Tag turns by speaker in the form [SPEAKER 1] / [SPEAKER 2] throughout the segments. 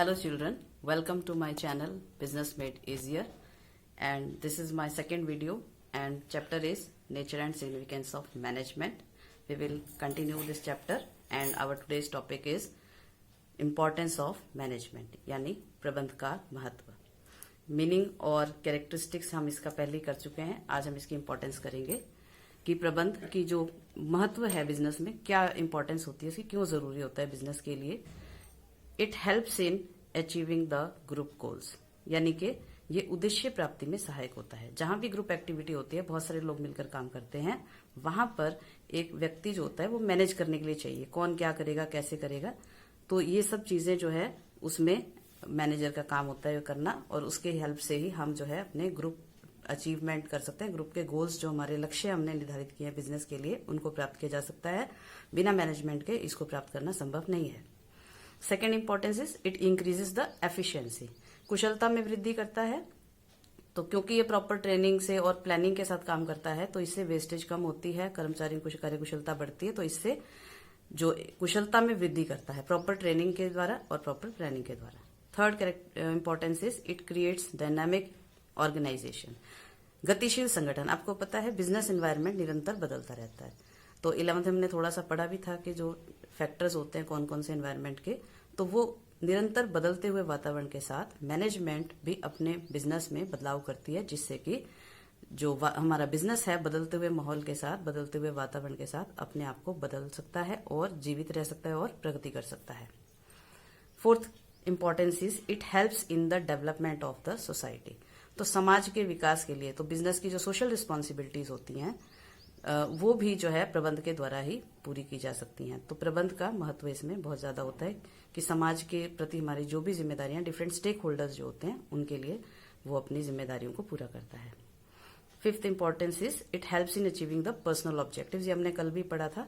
[SPEAKER 1] Hello children, welcome to my channel Business Made Easier, and this is my second video and chapter is Nature and Significance of Management. We will continue this chapter and our today's topic is Importance of Management यानी प्रबंध का महत्व. Meaning और characteristics हम इसका पहले ही कर चुके हैं. आज हम इसकी इम्पोर्टेंस करेंगे कि प्रबंध की जो महत्व है बिजनेस में, क्या इम्पोर्टेंस होती है, उसकी क्यों जरूरी होता है बिजनेस के लिए. It helps in achieving the group goals, यानी कि ये उद्देश्य प्राप्ति में सहायक होता है. जहां भी ग्रुप एक्टिविटी होती है, बहुत सारे लोग मिलकर काम करते हैं, वहां पर एक व्यक्ति जो होता है वो मैनेज करने के लिए चाहिए. कौन क्या करेगा, कैसे करेगा, तो ये सब चीजें जो है उसमें मैनेजर का काम होता है करना, और उसके हेल्प से ही हम जो है अपने ग्रुप अचीवमेंट कर सकते हैं. ग्रुप के गोल्स जो हमारे लक्ष्य हमने निर्धारित किए हैं बिजनेस के लिए, उनको प्राप्त किया जा सकता है. बिना मैनेजमेंट के इसको प्राप्त करना संभव नहीं है. Second importance is it increases the efficiency, कुशलता में वृद्धि करता है. तो क्योंकि ये प्रॉपर ट्रेनिंग से और प्लानिंग के साथ काम करता है, तो इससे वेस्टेज कम होती है, कर्मचारियों की कार्यकुशलता बढ़ती है. तो इससे जो कुशलता में वृद्धि करता है प्रॉपर ट्रेनिंग के द्वारा और प्रॉपर प्लानिंग के द्वारा. Third importance is it creates dynamic organisation, गतिशील संगठन. आपको पता है बिजनेस एनवायरनमेंट निरंतर बदलता रहता है. तो 11th हमने थोड़ा सा पढ़ा भी था कि जो फैक्टर्स होते हैं कौन कौन से एनवायरनमेंट के, तो वो निरंतर बदलते हुए वातावरण के साथ मैनेजमेंट भी अपने बिजनेस में बदलाव करती है, जिससे कि जो हमारा बिजनेस है बदलते हुए माहौल के साथ, बदलते हुए वातावरण के साथ अपने आप को बदल सकता है और जीवित रह सकता है और प्रगति कर सकता है. Fourth importance is it helps in the development of the society. तो समाज के विकास के लिए तो बिजनेस की जो सोशल रिस्पॉन्सिबिलिटीज होती हैं वो भी जो है प्रबंध के द्वारा ही पूरी की जा सकती हैं. तो प्रबंध का महत्व इसमें बहुत ज्यादा होता है कि समाज के प्रति हमारी जो भी जिम्मेदारियां, डिफरेंट स्टेक होल्डर्स जो होते हैं, उनके लिए वो अपनी जिम्मेदारियों को पूरा करता है. Fifth importance is it helps in achieving the personal objectives. ये हमने कल भी पढ़ा था.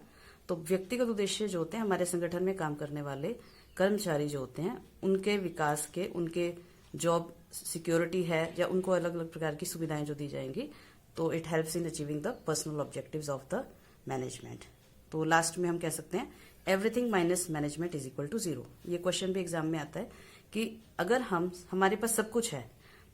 [SPEAKER 1] तो व्यक्तिगत उद्देश्य जो होते हैं, हमारे संगठन में काम करने वाले कर्मचारी जो होते हैं, उनके विकास के, उनके जॉब सिक्योरिटी है या उनको अलग अलग प्रकार की सुविधाएं जो दी जाएंगी, तो it helps in achieving the personal objectives of the management. तो लास्ट में हम कह सकते हैं everything minus management is equal to zero. ये क्वेश्चन भी एग्जाम में आता है कि अगर हमारे पास सब कुछ है,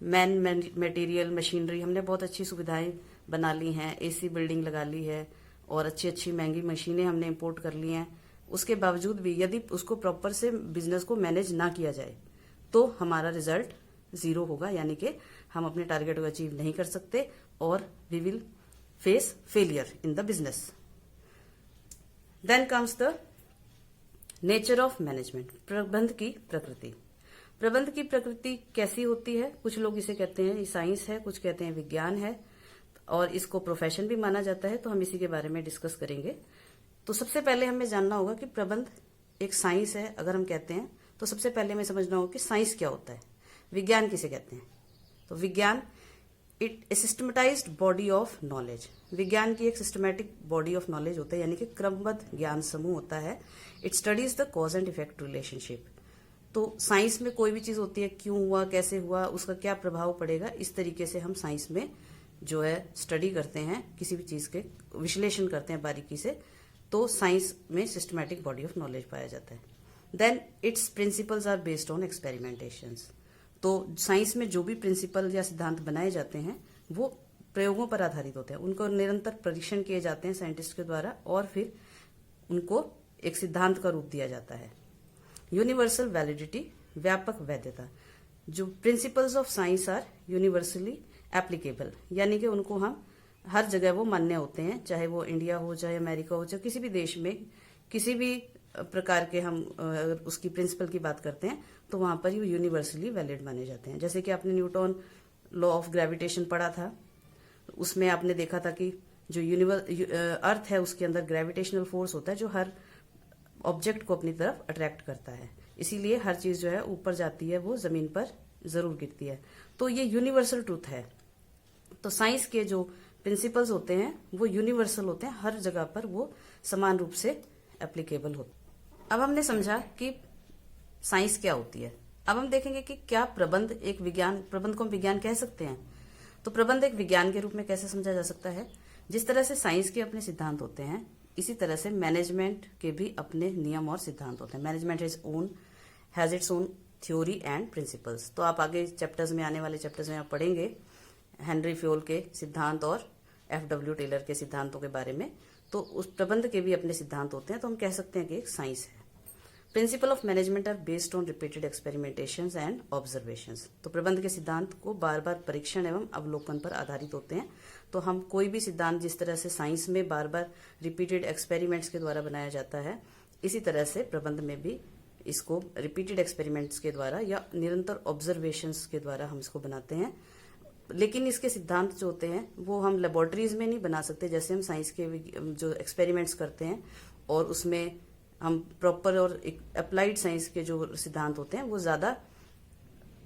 [SPEAKER 1] मटेरियल, मशीनरी, हमने बहुत अच्छी सुविधाएं बना ली हैं, एसी बिल्डिंग लगा ली है और अच्छी अच्छी महंगी मशीनें हमने इंपोर्ट कर ली हैं, उसके बावजूद भी यदि उसको प्रॉपर से बिजनेस को मैनेज ना किया जाए तो हमारा रिजल्ट जीरो होगा, यानी कि हम अपने टारगेट को अचीव नहीं कर सकते और we will face failure in the business. Then comes the nature of management, प्रबंध की प्रकृति. प्रबंध की प्रकृति कैसी होती है? कुछ लोग इसे कहते हैं साइंस है, कुछ कहते हैं विज्ञान है, और इसको प्रोफेशन भी माना जाता है. तो हम इसी के बारे में डिस्कस करेंगे. तो सबसे पहले हमें जानना होगा कि प्रबंध एक साइंस है अगर हम कहते हैं, तो सबसे पहले हमें समझना होगा कि साइंस क्या होता है, विज्ञान किसे कहते हैं. तो विज्ञान it A systematised body of knowledge. विज्ञान की एक सिस्टमेटिक बॉडी ऑफ नॉलेज होता है, यानी कि क्रमबद्ध ज्ञान समूह होता है. It studies the cause and effect relationship. तो साइंस में कोई भी चीज होती है, क्यों हुआ, कैसे हुआ, उसका क्या प्रभाव पड़ेगा, इस तरीके से हम साइंस में जो है स्टडी करते हैं, किसी भी चीज के विश्लेषण करते हैं बारीकी से. तो साइंस में सिस्टमैटिक बॉडी ऑफ नॉलेज पाया जाता है. Then its principles are based on experimentations. तो साइंस में जो भी प्रिंसिपल या सिद्धांत बनाए जाते हैं वो प्रयोगों पर आधारित होते हैं. उनको निरंतर परीक्षण किए जाते हैं साइंटिस्ट के द्वारा और फिर उनको एक सिद्धांत का रूप दिया जाता है. यूनिवर्सल वैलिडिटी, व्यापक वैधता. जो principles of science are universally applicable, यानी कि उनको हम हर जगह वो मान्य होते हैं, चाहे वो इंडिया हो, चाहे अमेरिका हो, चाहे किसी भी देश में किसी भी प्रकार के हम अगर उसकी प्रिंसिपल की बात करते हैं तो वहां पर ये यूनिवर्सली वैलिड माने जाते हैं. जैसे कि आपने न्यूटन लॉ ऑफ ग्रेविटेशन पढ़ा था, उसमें आपने देखा था कि जो अर्थ है उसके अंदर ग्रेविटेशनल फोर्स होता है जो हर ऑब्जेक्ट को अपनी तरफ अट्रैक्ट करता है. इसीलिए हर चीज जो है ऊपर जाती है वो जमीन पर जरूर गिरती है. तो ये यूनिवर्सल ट्रूथ है. तो साइंस के जो प्रिंसिपल्स होते हैं वो यूनिवर्सल होते हैं, हर जगह पर वो समान रूप से एप्लीकेबल होते हैं. अब हमने समझा कि साइंस क्या होती है. अब हम देखेंगे कि क्या प्रबंध एक विज्ञान, प्रबंध को हम विज्ञान कह सकते हैं. तो प्रबंध एक विज्ञान के रूप में कैसे समझा जा सकता है? जिस तरह से साइंस के अपने सिद्धांत होते हैं, इसी तरह से मैनेजमेंट के भी अपने नियम और सिद्धांत होते हैं. Management has its own theory and principles. तो आप आगे चैप्टर्स में, आने वाले चैप्टर्स में आप पढ़ेंगे हेनरी फ्योल के सिद्धांत और FW टेलर के सिद्धांतों के बारे में। तो उस प्रबंध के भी अपने सिद्धांत होते हैं, तो हम कह सकते हैं कि एक साइंस है। Principle of management are based on repeated experimentations and observations. तो प्रबंध के सिद्धांत को बार बार परीक्षण एवं अवलोकन पर आधारित होते हैं। तो हम कोई भी सिद्धांत जिस तरह से साइंस में बार बार रिपीटेड एक्सपेरिमेंट्स के द्वारा बनाया जाता है, इसी तरह से प्रबंध में भी इसको रिपीटेड एक्सपेरिमेंट्स के द्वारा या निरंतर ऑब्जर्वेशंस के द्वारा हम इसको बनाते हैं। लेकिन इसके सिद्धांत जो होते हैं वो हम लेबोरेटरीज में नहीं बना सकते, जैसे हम साइंस के जो एक्सपेरिमेंट्स करते हैं और उसमें हम प्रॉपर और अप्लाइड साइंस के जो सिद्धांत होते हैं वो ज्यादा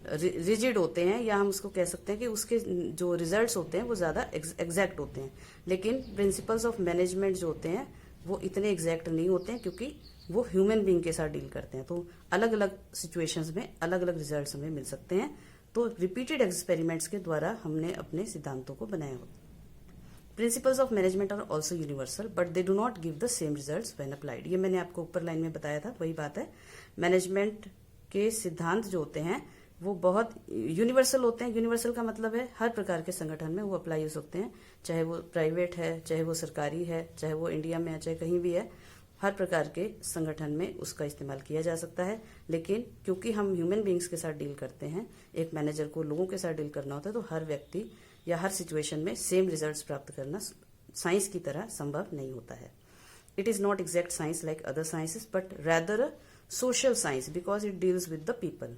[SPEAKER 1] रिजिड होते हैं, या हम उसको कह सकते हैं कि उसके जो रिजल्ट्स होते हैं वो ज्यादा एग्जैक्ट होते हैं। लेकिन प्रिंसिपल्स ऑफ मैनेजमेंट जो होते हैं वो इतने एग्जैक्ट नहीं होते हैं, क्योंकि वो ह्यूमन बीइंग के साथ डील करते हैं। तो अलग अलग सिचुएशंस में अलग अलग रिजल्ट्स हमें मिल सकते हैं। तो रिपीटेड एक्सपेरिमेंट्स के द्वारा हमने अपने सिद्धांतों को बनाया होता है। Principles of management are also universal but they do not give the same results when applied. ये मैंने आपको ऊपर लाइन में बताया था, वही बात है। मैनेजमेंट के सिद्धांत जो होते हैं वो बहुत यूनिवर्सल होते हैं। यूनिवर्सल का मतलब है हर प्रकार के संगठन में वो अप्लाई हो सकते हैं, चाहे वो प्राइवेट है, चाहे वो सरकारी है, चाहे वो इंडिया में है, चाहे कहीं भी है। हर प्रकार के संगठन में उसका इस्तेमाल किया जा सकता है। लेकिन क्योंकि हम ह्यूमन बींग्स के साथ डील करते हैं, एक मैनेजर को लोगों के साथ डील करना होता है, तो हर व्यक्ति या हर सिचुएशन में सेम रिजल्ट्स प्राप्त करना साइंस की तरह संभव नहीं होता है। It is not exact science like other sciences but rather a social science because it deals with the people.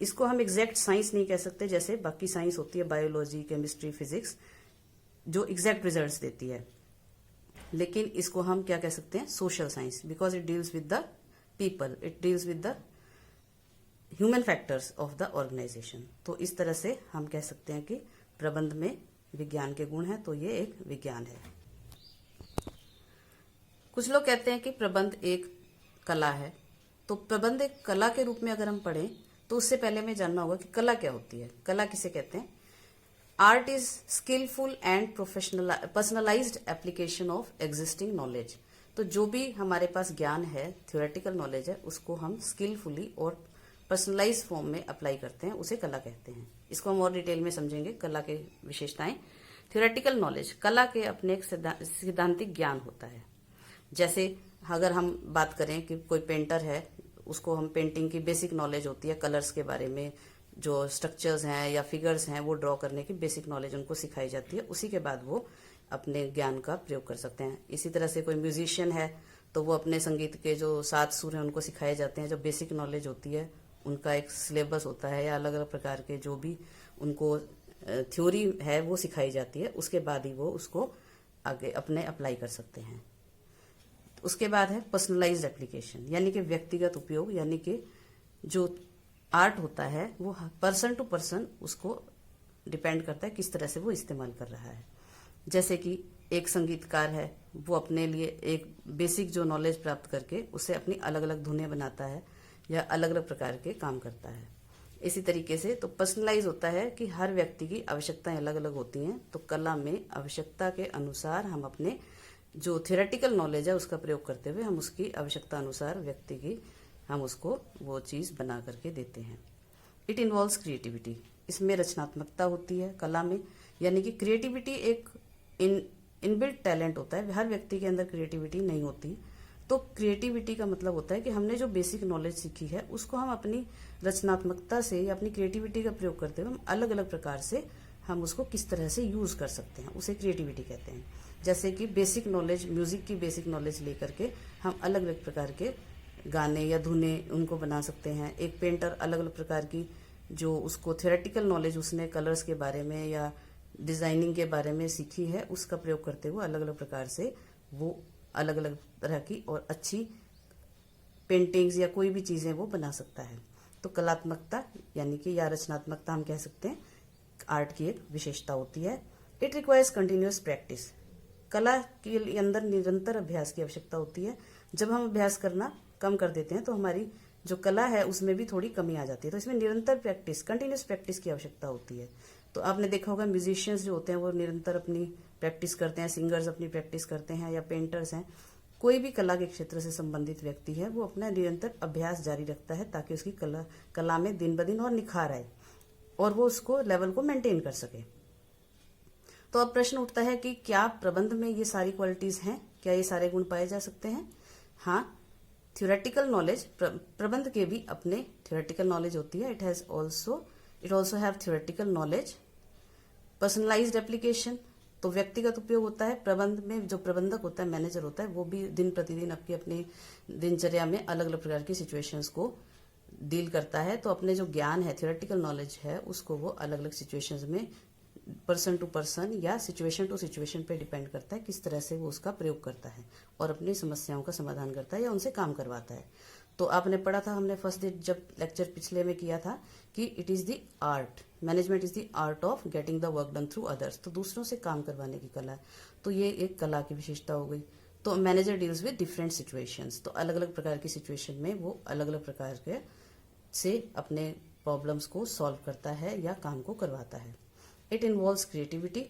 [SPEAKER 1] इसको हम एग्जैक्ट साइंस नहीं कह सकते, जैसे बाकी साइंस होती है बायोलॉजी, केमिस्ट्री, फिजिक्स, जो एग्जैक्ट रिजल्ट्स देती है। लेकिन इसको हम क्या कह सकते हैं? Social science, because it deals with the people, it deals with the human factors of the organisation. तो इस तरह से हम कह सकते हैं कि प्रबंध में विज्ञान के गुण हैं, तो ये एक विज्ञान है। कुछ लोग कहते हैं कि प्रबंध एक कला है। तो प्रबंध एक कला के रूप में अगर हम पढ़ें तो उससे पहले हमें जानना होगा कि कला क्या होती है। कला किसे कहते हैं? Art is skilful and personalised application of existing knowledge. तो जो भी हमारे पास ज्ञान है, थ्योरेटिकल नॉलेज है, उसको हम स्किलफुली और पर्सनलाइज फॉर्म में अप्लाई करते हैं, उसे कला कहते हैं। इसको हम और डिटेल में समझेंगे, कला के विशेषताएं। थ्योरेटिकल नॉलेज, कला के अपने एक सिद्धांतिक ज्ञान होता है। जैसे अगर हम बात करें कि कोई पेंटर है, उसको हम पेंटिंग की बेसिक नॉलेज होती है, कलर्स के बारे में, जो स्ट्रक्चर्स हैं या फिगर्स हैं वो ड्रॉ करने की बेसिक नॉलेज उनको सिखाई जाती है। उसी के बाद वो अपने ज्ञान का प्रयोग कर सकते हैं। इसी तरह से कोई म्यूजिशियन है तो वो अपने संगीत के जो 7 सुर हैं उनको सिखाए जाते हैं। जो बेसिक नॉलेज होती है उनका एक सिलेबस होता है, या अलग अलग प्रकार के जो भी उनको थ्योरी है वो सिखाई जाती है। उसके बाद ही वो उसको आगे अपने अप्लाई कर सकते हैं। उसके बाद है पर्सनलाइज्ड एप्लीकेशन, यानी कि व्यक्तिगत उपयोग, यानी कि जो आर्ट होता है वो पर्सन टू पर्सन उसको डिपेंड करता है किस तरह से वो इस्तेमाल कर रहा है। जैसे कि एक संगीतकार है, वो अपने लिए एक बेसिक जो नॉलेज प्राप्त करके उससे अपनी अलग अलग धुनें बनाता है या अलग अलग प्रकार के काम करता है। इसी तरीके से तो पर्सनलाइज होता है कि हर व्यक्ति की आवश्यकताएं अलग अलग होती हैं। तो कला में आवश्यकता के अनुसार हम अपने जो थियोरेटिकल नॉलेज है उसका प्रयोग करते हुए हम उसकी आवश्यकता अनुसार व्यक्ति की हम उसको वो चीज बना करके देते हैं। इट इन्वॉल्व्स क्रिएटिविटी, इसमें रचनात्मकता होती है कला में, यानी कि क्रिएटिविटी एक इनबिल्ट टैलेंट होता है। हर व्यक्ति के अंदर क्रिएटिविटी नहीं होती। तो क्रिएटिविटी का मतलब होता है कि हमने जो बेसिक नॉलेज सीखी है उसको हम अपनी रचनात्मकता से या अपनी क्रिएटिविटी का प्रयोग करते हुए हम अलग अलग प्रकार से हम उसको किस तरह से यूज कर सकते हैं, उसे क्रिएटिविटी कहते हैं। जैसे कि बेसिक नॉलेज, म्यूजिक की बेसिक नॉलेज लेकर के हम अलग अलग प्रकार के गाने या धुनें उनको बना सकते हैं। एक पेंटर अलग अलग प्रकार की जो उसको थ्योरेटिकल नॉलेज उसने कलर्स के बारे में या डिजाइनिंग के बारे में सीखी है उसका प्रयोग करते हुए अलग अलग प्रकार से वो अलग अलग तरह की और अच्छी पेंटिंग्स या कोई भी चीजें वो बना सकता है। तो कलात्मकता यानी कि या रचनात्मकता हम कह सकते हैं आर्ट की एक विशेषता होती है। इट रिक्वायर्स कंटिन्यूअस प्रैक्टिस, कला के अंदर निरंतर अभ्यास की आवश्यकता होती है। जब हम अभ्यास करना कम कर देते हैं तो हमारी जो कला है उसमें भी थोड़ी कमी आ जाती है। तो इसमें निरंतर प्रैक्टिस, कंटिन्यूअस प्रैक्टिस की आवश्यकता होती है। तो आपने देखा होगा म्यूजिशियंस जो होते हैं वो निरंतर अपनी प्रैक्टिस करते हैं, सिंगर्स अपनी प्रैक्टिस करते हैं, या पेंटर्स हैं, कोई भी कला के क्षेत्र से संबंधित व्यक्ति है वो अपना निरंतर अभ्यास जारी रखता है ताकि उसकी कला में दिन ब दिन और निखार आए और वो उसको लेवल को मेंटेन कर सके। तो अब प्रश्न उठता है कि क्या प्रबंध में ये सारी क्वालिटीज हैं, क्या ये सारे गुण पाए जा सकते हैं? हाँ, थ्योरेटिकल नॉलेज, प्रबंध के भी अपने थ्योरेटिकल नॉलेज होती है। It also have theoretical knowledge. Personalised application, तो व्यक्तिगत उपयोग होता है। प्रबंध में जो प्रबंधक होता है, मैनेजर होता है, वो भी दिन प्रतिदिन अपनी दिनचर्या में अलग अलग प्रकार की सिचुएशंस को डील करता है। तो अपने जो ज्ञान है, थ्योरेटिकल नॉलेज है, उसको वो अलग अलग सिचुएशंस में पर्सन टू पर्सन या सिचुएशन टू सिचुएशन पे डिपेंड करता है किस तरह से वो उसका प्रयोग करता है और अपनी समस्याओं का समाधान करता है या उनसे काम करवाता है। तो आपने पढ़ा था, हमने फर्स्ट डे जब लेक्चर पिछले में किया था कि it is the art, management is the art of getting the work done through others. तो दूसरों से काम करवाने की कला है। तो ये एक कला की विशेषता हो गई। तो manager deals with different situations, तो अलग अलग प्रकार की सिचुएशन में वो अलग अलग प्रकार के से अपने प्रॉब्लम्स को सॉल्व करता है या काम को करवाता है। इट इन्वॉल्व्स क्रिएटिविटी,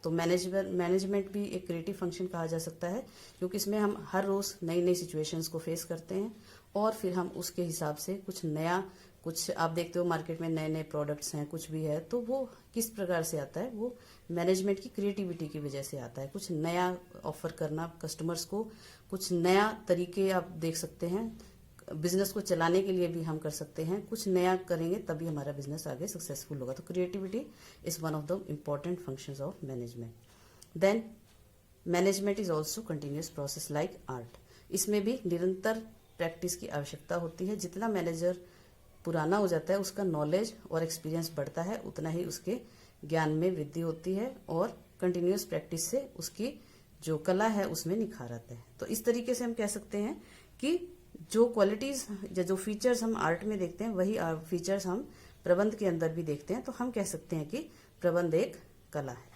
[SPEAKER 1] तो मैनेजमेंट भी एक क्रिएटिव फंक्शन कहा जा सकता है क्योंकि इसमें हम हर रोज नई नई सिचुएशंस को फेस करते हैं और फिर हम उसके हिसाब से कुछ नया, कुछ आप देखते हो मार्केट में नए नए प्रोडक्ट्स हैं, कुछ भी है, तो वो किस प्रकार से आता है, वो मैनेजमेंट की क्रिएटिविटी की वजह से आता है। कुछ नया ऑफर करना कस्टमर्स को, कुछ नया तरीके आप देख सकते हैं, बिजनेस को चलाने के लिए भी हम कर सकते हैं। कुछ नया करेंगे तभी हमारा बिजनेस आगे सक्सेसफुल होगा। तो creativity is one of the important functions of management. Then management is also continuous process like art, इसमें भी निरंतर प्रैक्टिस की आवश्यकता होती है। जितना मैनेजर पुराना हो जाता है, उसका नॉलेज और एक्सपीरियंस बढ़ता है, उतना ही उसके ज्ञान में वृद्धि होती है और कंटिन्यूस प्रैक्टिस से उसकी जो कला है उसमें निखार आता है। तो इस तरीके से हम कह सकते हैं कि जो क्वालिटीज या जो फीचर्स हम आर्ट में देखते हैं वही फीचर्स हम प्रबंध के अंदर भी देखते हैं। तो हम कह सकते हैं कि प्रबंध एक कला है।